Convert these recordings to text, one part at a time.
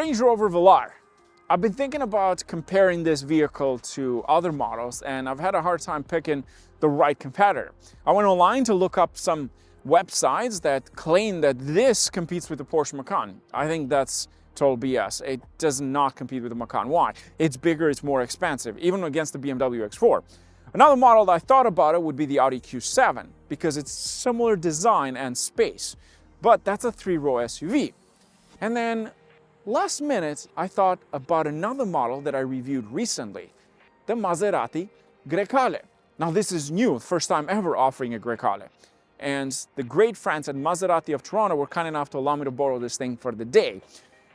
Range Rover Velar. I've been thinking about comparing this vehicle to other models, and I've had a hard time picking the right competitor. I went online to look up some websites that claim that this competes with the Porsche Macan. I think that's total BS. It does not compete with the Macan. Why? It's bigger, it's more expensive, even against the BMW X4. Another model that I thought about it would be the Audi Q7, because it's similar design and space, but that's a 3-row SUV. And then last minute, I thought about another model that I reviewed recently, the Maserati Grecale. Now this is new, first time ever offering a Grecale. And the great friends at Maserati of Toronto were kind enough to allow me to borrow this thing for the day.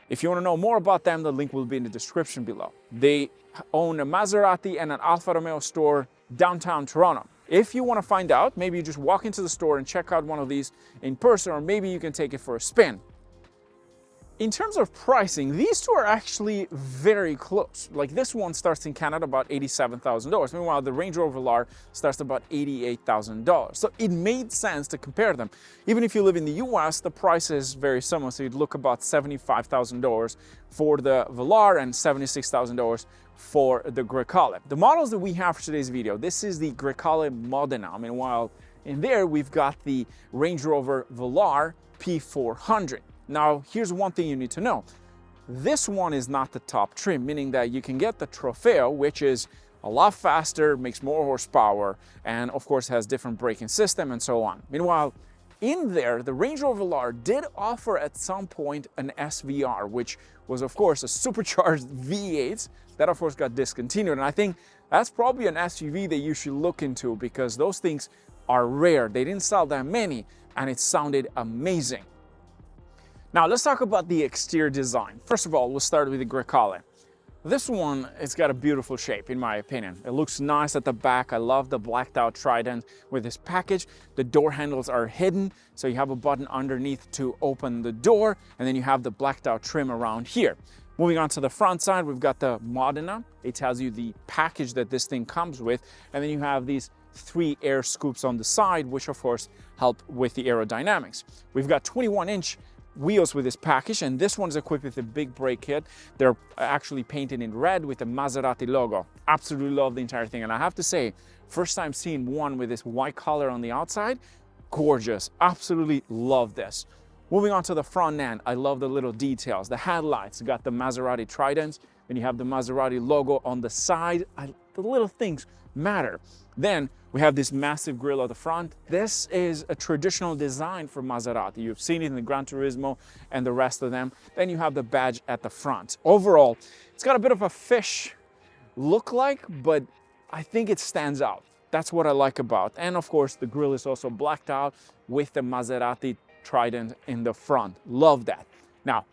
If you want to know more about them, the link will be in the description below. They own a Maserati and an Alfa Romeo store downtown Toronto. If you want to find out, maybe you just walk into the store and check out one of these in person, or maybe you can take it for a spin. In terms of pricing, these two are actually very close. Like this one starts in Canada about $87,000. Meanwhile, the Range Rover Velar starts about $88,000. So it made sense to compare them. Even if you live in the US, the price is very similar. So you'd look about $75,000 for the Velar and $76,000 for the Grecale. The models that we have for today's video, this is the Grecale Modena. Meanwhile, in there, we've got the Range Rover Velar P400. Now, here's one thing you need to know. This one is not the top trim, meaning that you can get the Trofeo, which is a lot faster, makes more horsepower, and of course has different braking system and so on. Meanwhile, in there, the Range Rover Velar did offer at some point an SVR, which was of course a supercharged V8 that of course got discontinued. And I think that's probably an SUV that you should look into, because those things are rare. They didn't sell that many, and it sounded amazing. Now let's talk about the exterior design. First of all, we'll start with the Grecale. This one, it's got a beautiful shape in my opinion. It looks nice at the back. I love the blacked out trident with this package. The door handles are hidden, so you have a button underneath to open the door, and then you have the blacked out trim around here. Moving on to the front side, we've got the Modena. It tells you the package that this thing comes with, and then you have these 3 air scoops on the side, which of course help with the aerodynamics. We've got 21-inch wheels with this package, and this one's equipped with a big brake kit. They're actually painted in red with the Maserati logo. Absolutely love the entire thing, and I have to say, first time seeing one with this white color on the outside, gorgeous. Absolutely love this. Moving on to the front end, I love the little details. The headlights got the Maserati tridents, and you have the Maserati logo on the side. The little things matter. Then we have this massive grille at the front. This is a traditional design for Maserati. You've seen it in the Gran Turismo and the rest of them. Then you have the badge at the front. Overall, it's got a bit of a fish look like, but I think it stands out. That's what I like about. And of course, the grille is also blacked out with the Maserati trident in the front. Love that. Now,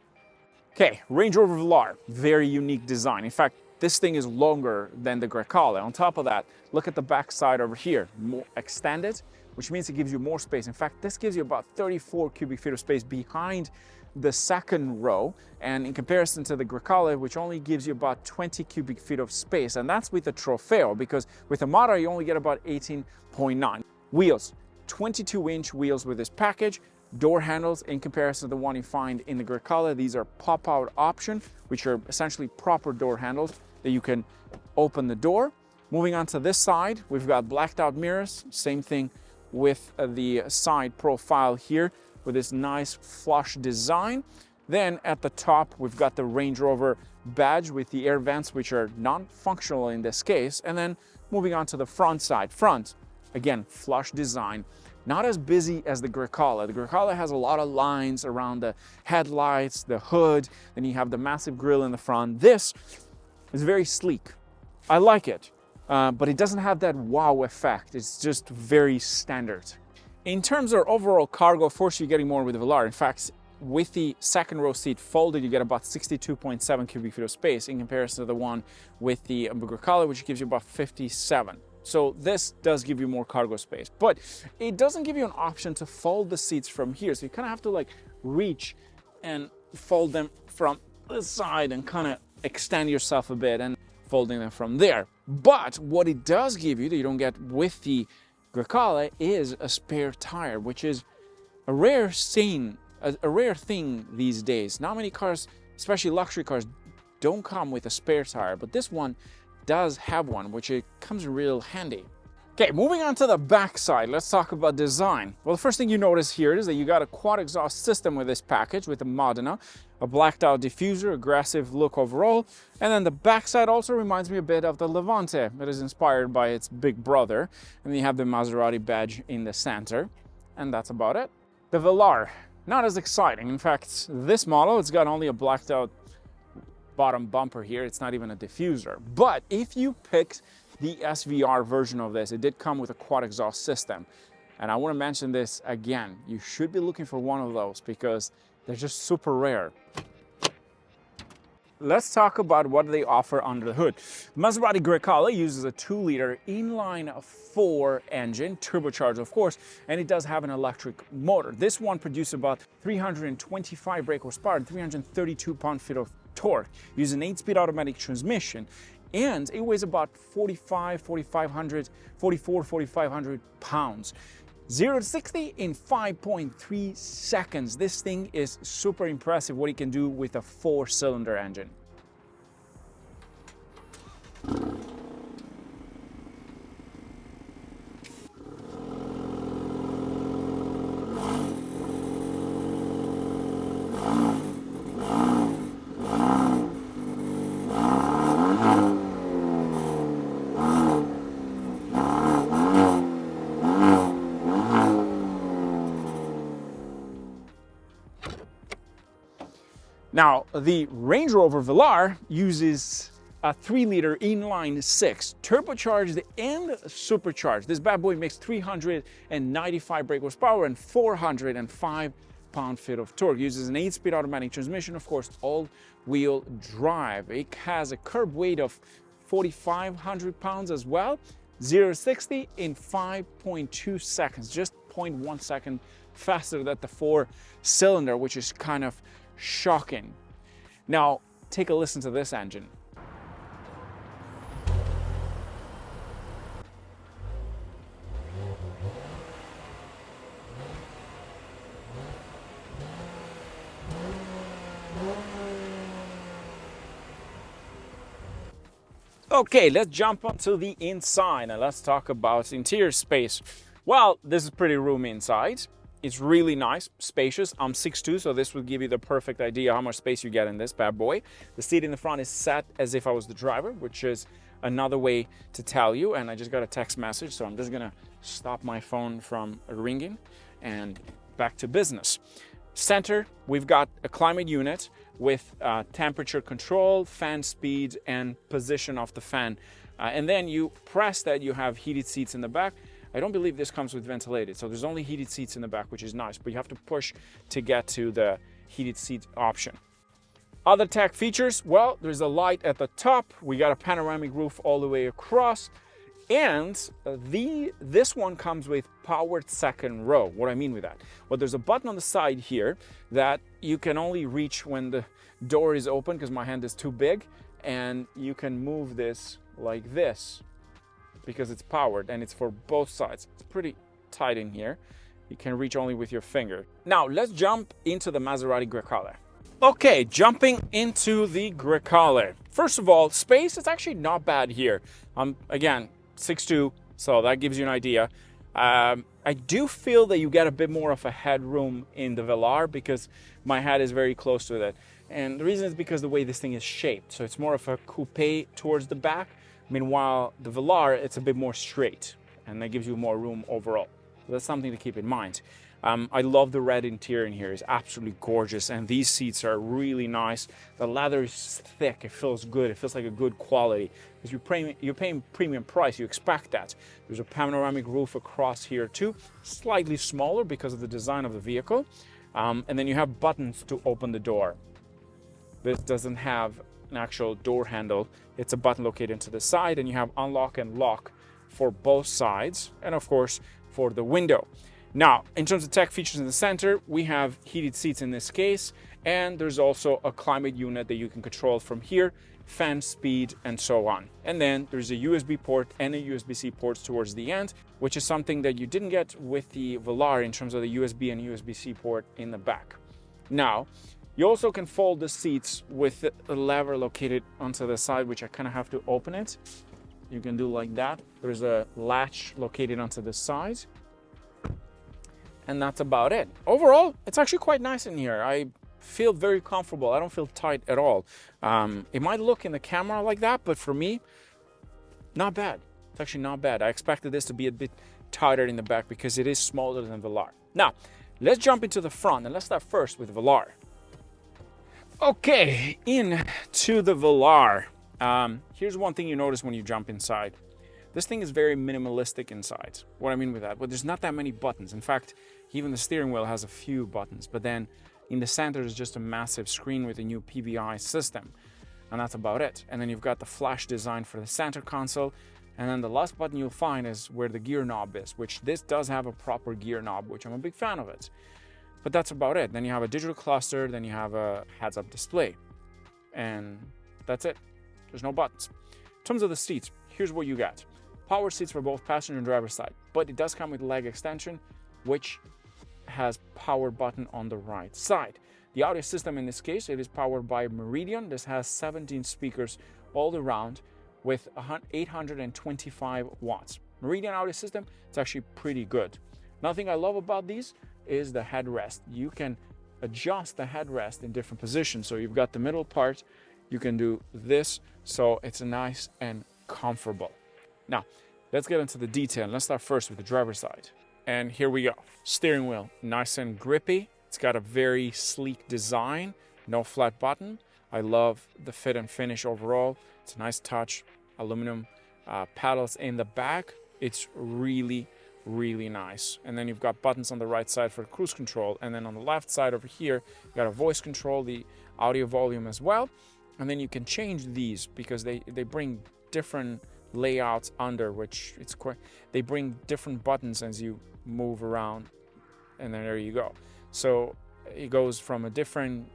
okay, Range Rover Velar, very unique design. In fact, this thing is longer than the Grecale. On top of that, look at the back side over here, more extended, which means it gives you more space. In fact, this gives you about 34 cubic feet of space behind the second row, and in comparison to the Grecale, which only gives you about 20 cubic feet of space, and that's with the Trofeo, because with the Modena you only get about 18.9. Wheels, 22-inch wheels with this package. Door handles, in comparison to the one you find in the Grecale, these are pop-out option, which are essentially proper door handles that you can open the door. Moving on to this side, we've got blacked out mirrors. Same thing with the side profile here with this nice flush design. Then at the top, we've got the Range Rover badge with the air vents, which are non-functional in this case. And then moving on to the front side. Front, again, flush design. Not as busy as the Grecale. The Grecale has a lot of lines around the headlights, the hood, then you have the massive grille in the front. This is very sleek. I like it, but it doesn't have that wow effect. It's just very standard. In terms of overall cargo, of course, you're getting more with the Velar. In fact, with the second row seat folded, you get about 62.7 cubic feet of space in comparison to the one with the Grecale, which gives you about 57. So this does give you more cargo space, but it doesn't give you an option to fold the seats from here. So you kind of have to like reach and fold them from this side and kind of extend yourself a bit and folding them from there. But what it does give you that you don't get with the Grecale is a spare tire, which is a rare thing these days. Not many cars especially luxury cars, don't come with a spare tire, but this one does have one, which it comes real handy. Okay, moving on to the back side, let's talk about design. Well, the first thing you notice here is that you got a quad exhaust system with this package with the Modena, a blacked out diffuser, aggressive look overall, and then the back side also reminds me a bit of the Levante. It is inspired by its big brother, and you have the Maserati badge in the center, and that's about it. The Velar, not as exciting. In fact, this model, it's got only a blacked out bottom bumper here. It's not even a diffuser. But if you picked the SVR version of this, it did come with a quad exhaust system. And I want to mention this again. You should be looking for one of those because they're just super rare. Let's talk about what they offer under the hood. Maserati Grecale uses a 2-liter inline-4 engine, turbocharged of course, and it does have an electric motor. This one produces about 325 brake horsepower and 332 pound-feet of torque, uses an 8-speed automatic transmission, and it weighs about 4,500 pounds. 0 to 60 in 5.3 seconds. This thing is super impressive what it can do with a 4-cylinder engine. Now, the Range Rover Velar uses a 3-liter inline-6, turbocharged and supercharged. This bad boy makes 395 brake horsepower and 405 pound-feet of torque. Uses an 8-speed automatic transmission, of course, all-wheel drive. It has a curb weight of 4,500 pounds as well. 0 to 60 in 5.2 seconds, just 0.1 second faster than the 4-cylinder, which is kind of shocking. Now, take a listen to this engine. Okay, let's jump onto the inside and let's talk about interior space. Well, this is pretty roomy inside. It's really nice, spacious. I'm 6'2", so this will give you the perfect idea how much space you get in this bad boy. The seat in the front is set as if I was the driver, which is another way to tell you. And I just got a text message, so I'm just gonna stop my phone from ringing and back to business. Center, we've got a climate unit with temperature control, fan speed, and position of the fan. And then you press that, you have heated seats in the back. I don't believe this comes with ventilated, so there's only heated seats in the back, which is nice, but you have to push to get to the heated seat option. Other tech features, well, there's a light at the top. We got a panoramic roof all the way across, and this one comes with powered second row. What do I mean with that? Well, there's a button on the side here that you can only reach when the door is open because my hand is too big, and you can move this like this, because it's powered and it's for both sides. It's pretty tight in here. You can reach only with your finger. Now let's jump into the Maserati Grecale. Okay, jumping into the Grecale. First of all, space is actually not bad here. Again, 6'2", so that gives you an idea. I do feel that you get a bit more of a headroom in the Velar because my head is very close to it. And the reason is because the way this thing is shaped. So it's more of a coupe towards the back. Meanwhile, the Velar, it's a bit more straight, and that gives you more room overall. So that's something to keep in mind. I love the red interior in here. It's absolutely gorgeous, and these seats are really nice. The leather is thick. It feels good. It feels like a good quality. Because you're paying premium price, you expect that. There's a panoramic roof across here too, slightly smaller because of the design of the vehicle. And then you have buttons to open the door. This doesn't have an actual door handle. It's a button located to the side, and you have unlock and lock for both sides, and of course for the window. Now, in terms of tech features in the center, we have heated seats in this case, and there's also a climate unit that you can control from here, fan speed, and so on. And then there's a USB port and a USB-C port towards the end, which is something that you didn't get with the Velar in terms of the USB and USB-C port in the back. Now, You also can fold the seats with a lever located onto the side, which I kind of have to open it. You can do like that. There's a latch located onto the side. And that's about it. Overall, it's actually quite nice in here. I feel very comfortable. I don't feel tight at all. It might look in the camera like that, but for me, not bad. It's actually not bad. I expected this to be a bit tighter in the back because it is smaller than Velar. Now, let's jump into the front and let's start first with Velar. Okay, into the Velar. Here's one thing you notice when you jump inside. This thing is very minimalistic inside. What I mean with that? Well, there's not that many buttons. In fact, even the steering wheel has a few buttons, but then in the center is just a massive screen with a new PVI system. And that's about it. And then you've got the flash design for the center console. And then the last button you'll find is where the gear knob is, which this does have a proper gear knob, which I'm a big fan of it. But that's about it. Then you have a digital cluster, then you have a heads-up display. And that's it. There's no buttons. In terms of the seats, here's what you got. Power seats for both passenger and driver side, but it does come with leg extension, which has power button on the right side. The audio system in this case, it is powered by Meridian. This has 17 speakers all around with 825 watts. Meridian audio system, it's actually pretty good. Another thing I love about these is the headrest. You can adjust the headrest in different positions. So you've got the middle part, you can do this, so it's nice and comfortable. Now, let's get into the detail. Let's start first with the driver's side. And here we go. Steering wheel, nice and grippy. It's got a very sleek design, no flat button. I love the fit and finish overall. It's a nice touch. Aluminum paddles in the back. It's really, really nice. And then you've got buttons on the right side for cruise control. And then on the left side over here, you got a voice control, the audio volume as well. And then you can change these because they bring different layouts under, which it's quite, they bring different buttons as you move around, and then there you go. So it goes from a different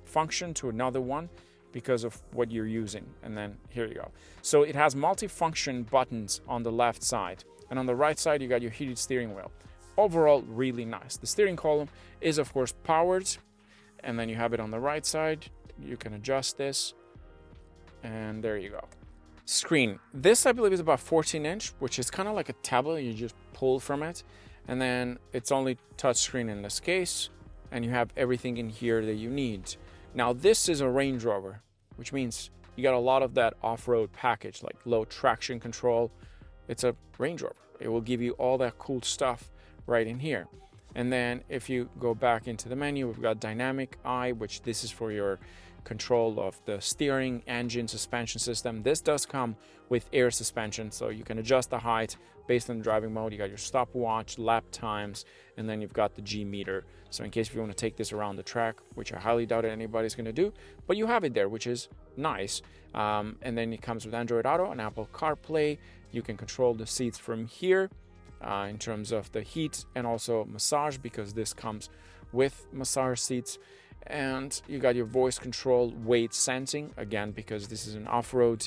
function to another one because of what you're using. And then here you go. So it has multi-function buttons on the left side, and on the right side you got your heated steering wheel. Overall, really nice. The steering column is of course powered, and then you have it on the right side. You can adjust this, and there you go. Screen. This I believe is about 14-inch, which is kind of like a tablet. You just pull from it, and then it's only touch screen in this case, and you have everything in here that you need. Now this is a Range Rover, which means you got a lot of that off-road package, like low traction control. It's a Range Rover. It will give you all that cool stuff right in here. And then if you go back into the menu, we've got dynamic eye, which this is for your control of the steering, engine, suspension system. This does come with air suspension, so you can adjust the height based on the driving mode. You got your stopwatch, lap times, and then you've got the G meter. So in case you want to take this around the track, which I highly doubt anybody's going to do, but you have it there, which is nice. And then it comes with Android Auto and Apple CarPlay. You can control the seats from here in terms of the heat and also massage, because this comes with massage seats. And you got your voice control, weight sensing, again because this is an off-road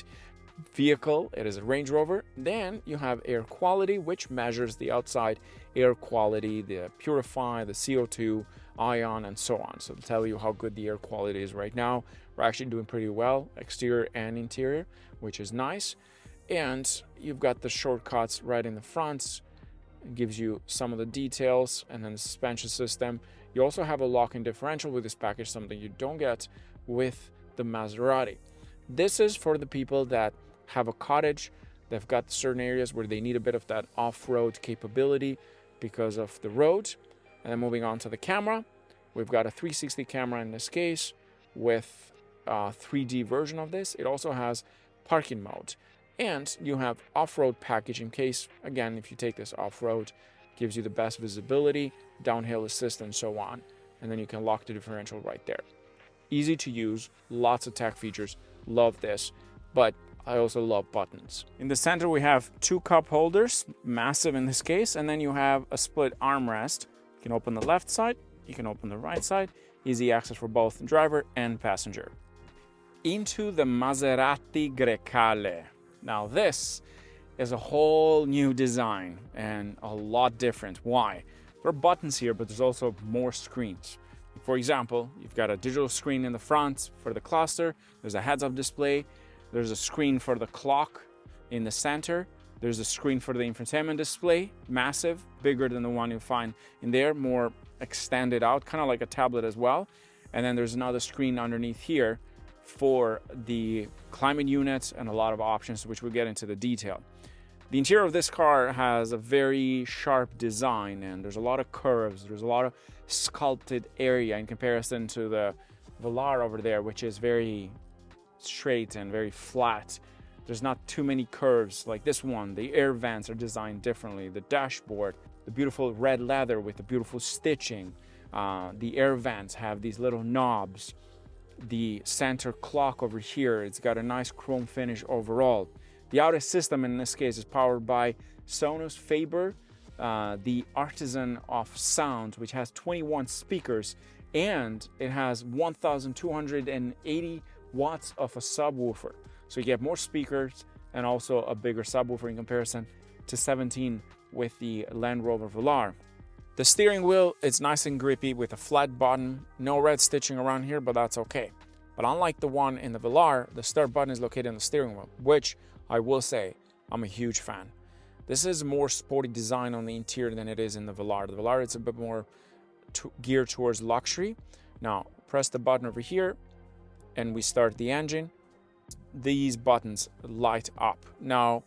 vehicle, it is a Range Rover. Then you have air quality, which measures the outside air quality, the purify, the CO2, ion, and so on. So to tell you how good the air quality is right now. We're actually doing pretty well, exterior and interior, which is nice. And you've got the shortcuts right in the front. It gives you some of the details, and then the suspension system. You also have a lock-in differential with this package, something you don't get with the Maserati. This is for the people that have a cottage. They've got certain areas where they need a bit of that off-road capability because of the road. And then moving on to the camera, we've got a 360 camera in this case with a 3D version of this. It also has parking mode. And you have off-road package in case, again, if you take this off-road, gives you the best visibility, downhill assist, and so on. And then you can lock the differential right there. Easy to use, lots of tech features, love this, but I also love buttons. In the center we have two cup holders, massive in this case, and then you have a split armrest. You can open the left side, you can open the right side, easy access for both driver and passenger. Into the Maserati Grecale. Now this is a whole new design and a lot different. Why? There are buttons here, but there's also more screens. For example, you've got a digital screen in the front for the cluster, there's a heads-up display, there's a screen for the clock in the center, there's a screen for the infotainment display, massive, bigger than the one you find in there, more extended out, kind of like a tablet as well. And then there's another screen underneath here for the climate units and a lot of options, which we'll get into the detail. The interior of this car has a very sharp design, and there's a lot of curves, there's a lot of sculpted area in comparison to the Velar over there, which is very straight and very flat. There's not too many curves like this one. The air vents are designed differently. The dashboard, the beautiful red leather with the beautiful stitching. The air vents have these little knobs. The center clock over here, it's got a nice chrome finish overall. The audio system in this case is powered by Sonos Faber, the Artisan of Sound, which has 21 speakers, and it has 1,280 watts of a subwoofer. So you get more speakers and also a bigger subwoofer in comparison to 17 with the Land Rover Velar. The steering wheel is nice and grippy with a flat button, no red stitching around here, but that's okay. But unlike the one in the Velar, the start button is located in the steering wheel, which I will say I'm a huge fan. This is more sporty design on the interior than it is in the Velar. The Velar is a bit more geared towards luxury. Now press the button over here and we start the engine. These buttons light up. Now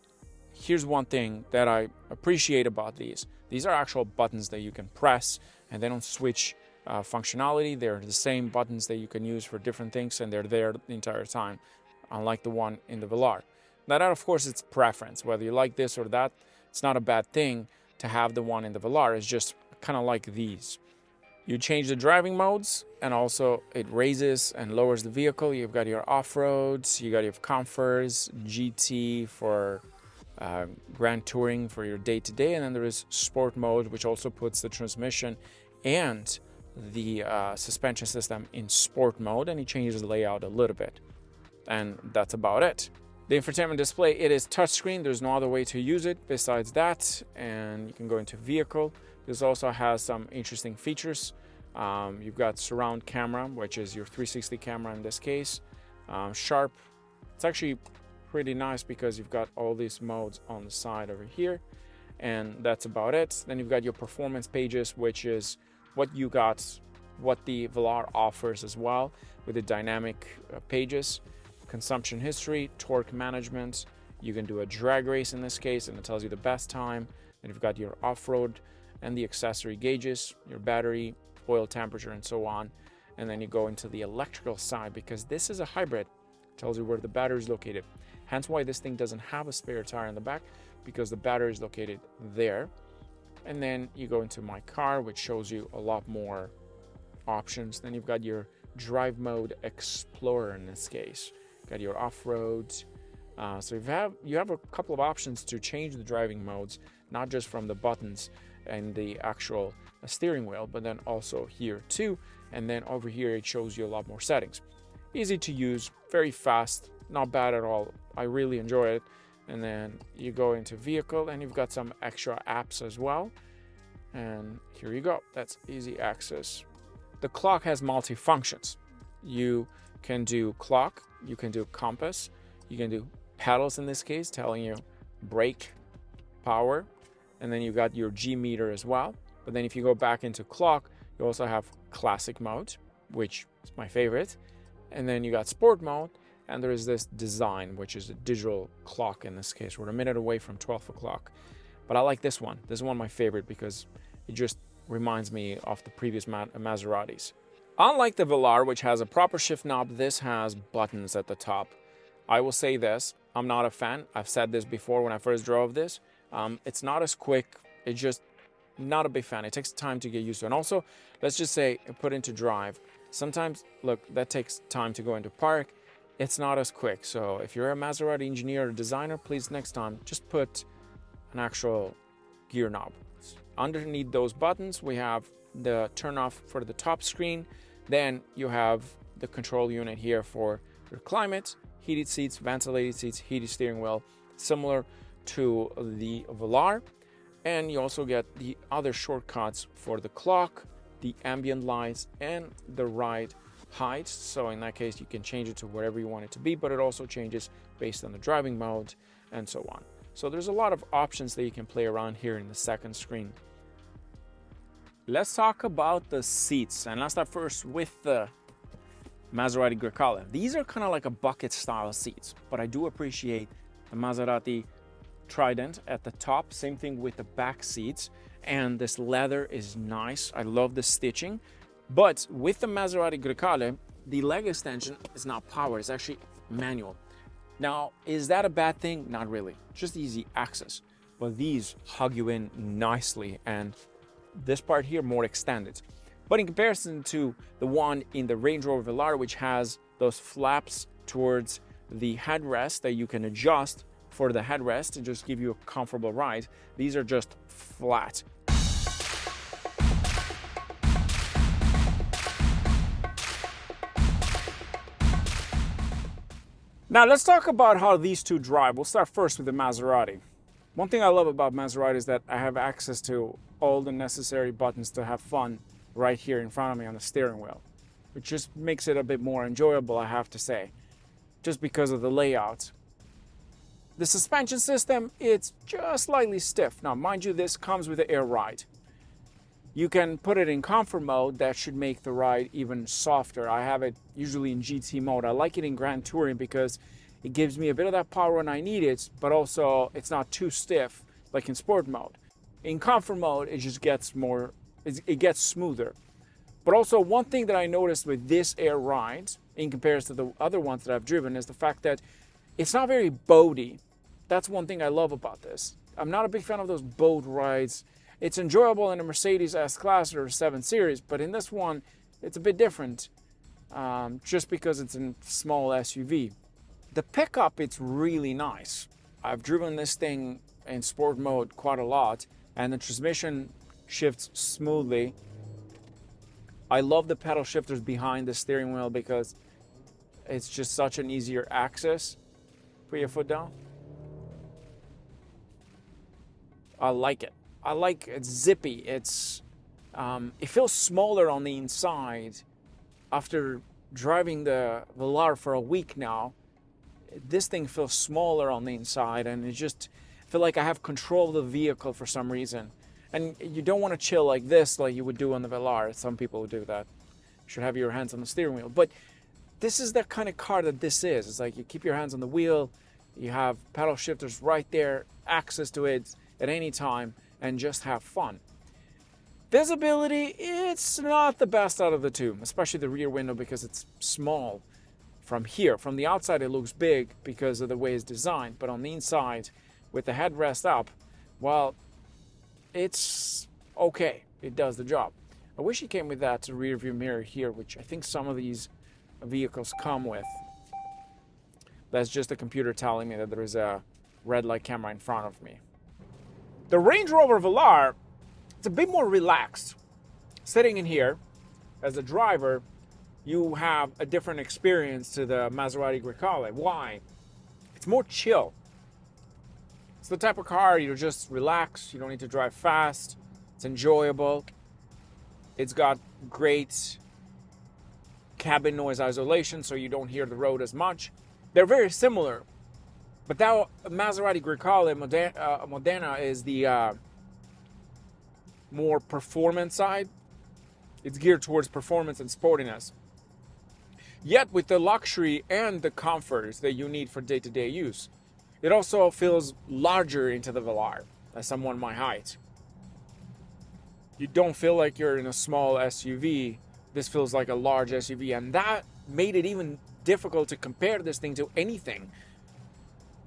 here's one thing that I appreciate about these. These are actual buttons that you can press, and they don't switch functionality. They're the same buttons that you can use for different things, and they're there the entire time, unlike the one in the Velar. Now that, of course, it's preference. Whether you like this or that, it's not a bad thing to have the one in the Velar. It's just kind of like these. You change the driving modes, and also it raises and lowers the vehicle. You've got your off-roads, you got your comforts, GT for Grand Touring for your day-to-day, and then there is Sport mode, which also puts the transmission and the suspension system in Sport mode, and it changes the layout a little bit. And that's about it. The infotainment display, it is touchscreen. There's no other way to use it besides that, and you can go into vehicle. This also has some interesting features. You've got surround camera, which is your 360 camera in this case. Sharp. It's actually pretty nice because you've got all these modes on the side over here, and that's about it. Then you've got your performance pages, which is what you got, what the Velar offers as well, with the dynamic pages. Consumption history, torque management. You can do a drag race in this case, and it tells you the best time. And you've got your off-road and the accessory gauges, your battery, oil temperature, and so on. And then you go into the electrical side, because this is a hybrid. It tells you where the battery is located. Hence why this thing doesn't have a spare tire in the back, because the battery is located there. And then you go into My Car, which shows you a lot more options. Then you've got your drive mode Explorer in this case. Got your off-road. So you have a couple of options to change the driving modes, not just from the buttons and the actual steering wheel, but then also here too. And then over here it shows you a lot more settings. Easy to use, very fast, not bad at all. I really enjoy it. And then you go into vehicle, and you've got some extra apps as well. And here you go, that's easy access. The clock has multi-functions. You can do clock, you can do compass, you can do pedals in this case, telling you brake, power, and then you got your G meter as well. But then if you go back into clock, you also have classic mode, which is my favorite. And then you got sport mode, and there is this design, which is a digital clock in this case. We're a minute away from 12 o'clock. But I like this one. This is one of my favorite because it just reminds me of the previous Maseratis. Unlike the Velar, which has a proper shift knob, this has buttons at the top. I will say this, I'm not a fan. I've said this before when I first drove this. It's not as quick. It's just not a big fan. It takes time to get used to. And also, let's just say, put into drive. Sometimes, look, that takes time to go into park. It's not as quick. So if you're a Maserati engineer or designer, please next time, just put an actual gear knob. Underneath those buttons, we have the turn off for the top screen. Then you have the control unit here for your climate, heated seats, ventilated seats, heated steering wheel, similar to the Velar. And you also get the other shortcuts for the clock, the ambient lights and the ride height. So in that case, you can change it to wherever you want it to be, but it also changes based on the driving mode and so on. So there's a lot of options that you can play around here in the second screen. Let's talk about the seats, and let's start first with the Maserati Grecale. These are kind of like a bucket style seats, but I do appreciate the Maserati Trident at the top. Same thing with the back seats, and this leather is nice. I love the stitching. But with the Maserati Grecale, the leg extension is not powered, it's actually manual. Now, is that a bad thing? Not really, just easy access. But these hug you in nicely, and this part here more extended. But in comparison to the one in the Range Rover Velar, which has those flaps towards the headrest that you can adjust for the headrest to just give you a comfortable ride, these are just flat. Now let's talk about how these two drive. We'll start first with the Maserati. One thing I love about Maserati is that I have access to all the necessary buttons to have fun right here in front of me on the steering wheel, which just makes it a bit more enjoyable, I have to say, just because of the layout. The suspension system, it's just slightly stiff. Now, mind you, this comes with the air ride. You can put it in comfort mode. That should make the ride even softer. I have it usually in GT mode. I like it in Grand Touring because it gives me a bit of that power when I need it, but also it's not too stiff like in sport mode. In comfort mode, it just gets more, it gets smoother. But also one thing that I noticed with this air ride in comparison to the other ones that I've driven is the fact that it's not very boaty. That's one thing I love about this. I'm not a big fan of those boat rides. It's enjoyable in a Mercedes S-Class or 7 Series, but in this one, it's a bit different just because it's a small SUV. The pickup, it's really nice. I've driven this thing in sport mode quite a lot, and the transmission shifts smoothly. I love the pedal shifters behind the steering wheel because it's just such an easier access. Put your foot down. I like it. I like it's zippy. It's it feels smaller on the inside. After driving the Velar for a week now, this thing feels smaller on the inside, and it just feel like I have control of the vehicle for some reason. And you don't want to chill like this like you would do on the Velar. Some people would do that. You should have your hands on the steering wheel. But this is the kind of car that this is. It's like you keep your hands on the wheel, you have pedal shifters right there, access to it at any time, and just have fun. Visibility, it's not the best out of the two, especially the rear window because it's small from here. From the outside it looks big because of the way it's designed, but on the inside with the headrest up, well, it's okay. It does the job. I wish it came with that rear view mirror here, which I think some of these vehicles come with. That's just the computer telling me that there is a red light camera in front of me. The Range Rover Velar, it's a bit more relaxed. Sitting in here, as a driver, you have a different experience to the Maserati Grecale. Why? It's more chill. It's the type of car you just relax, you don't need to drive fast, it's enjoyable. It's got great cabin noise isolation, so you don't hear the road as much. They're very similar, but that Maserati Grecale Modena is the more performance side. It's geared towards performance and sportiness. Yet with the luxury and the comforts that you need for day-to-day use. It also feels larger into the Velar, as someone my height. You don't feel like you're in a small SUV. This feels like a large SUV, and that made it even difficult to compare this thing to anything.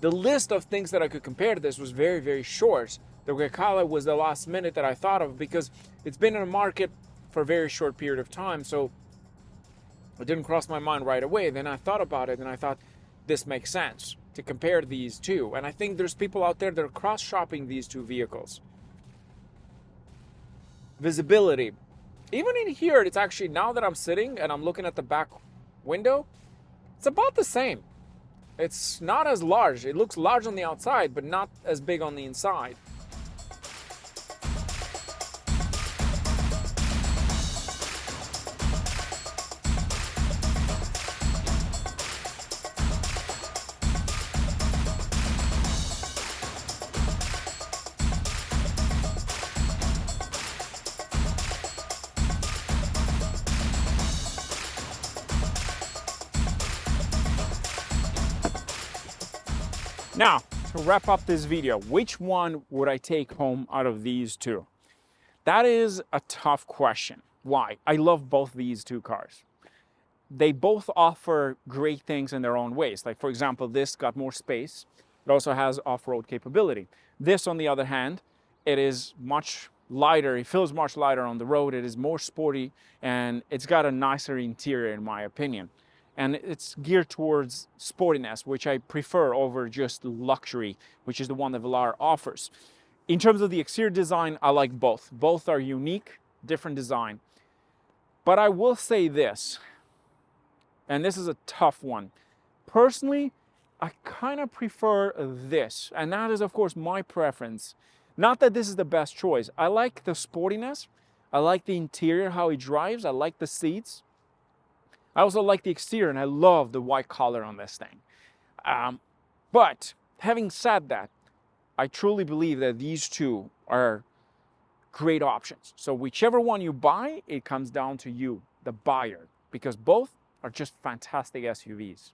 The list of things that I could compare to this was very, very short. The Grecale was the last minute that I thought of because it's been in the market for a very short period of time, so it didn't cross my mind right away. Then I thought about it and I thought this makes sense to compare these two. And I think there's people out there that are cross-shopping these two vehicles. Visibility. Even in here, it's actually, now that I'm sitting and I'm looking at the back window, it's about the same. It's not as large. It looks large on the outside, but not as big on the inside. Now, to wrap up this video, which one would I take home out of these two? That is a tough question. Why? I love both these two cars. They both offer great things in their own ways. Like, for example, this got more space. It also has off-road capability. This, on the other hand, it is much lighter. It feels much lighter on the road. It is more sporty, and it's got a nicer interior, in my opinion. And it's geared towards sportiness, which I prefer over just luxury, which is the one that Velar offers. In terms of the exterior design, I like both. Both are unique, different design. But I will say this, and this is a tough one. Personally, I kind of prefer this, and that is, of course, my preference. Not that this is the best choice. I like the sportiness. I like the interior, how it drives. I like the seats. I also like the exterior, and I love the white color on this thing. But having said that, I truly believe that these two are great options. So whichever one you buy, it comes down to you, the buyer, because both are just fantastic SUVs.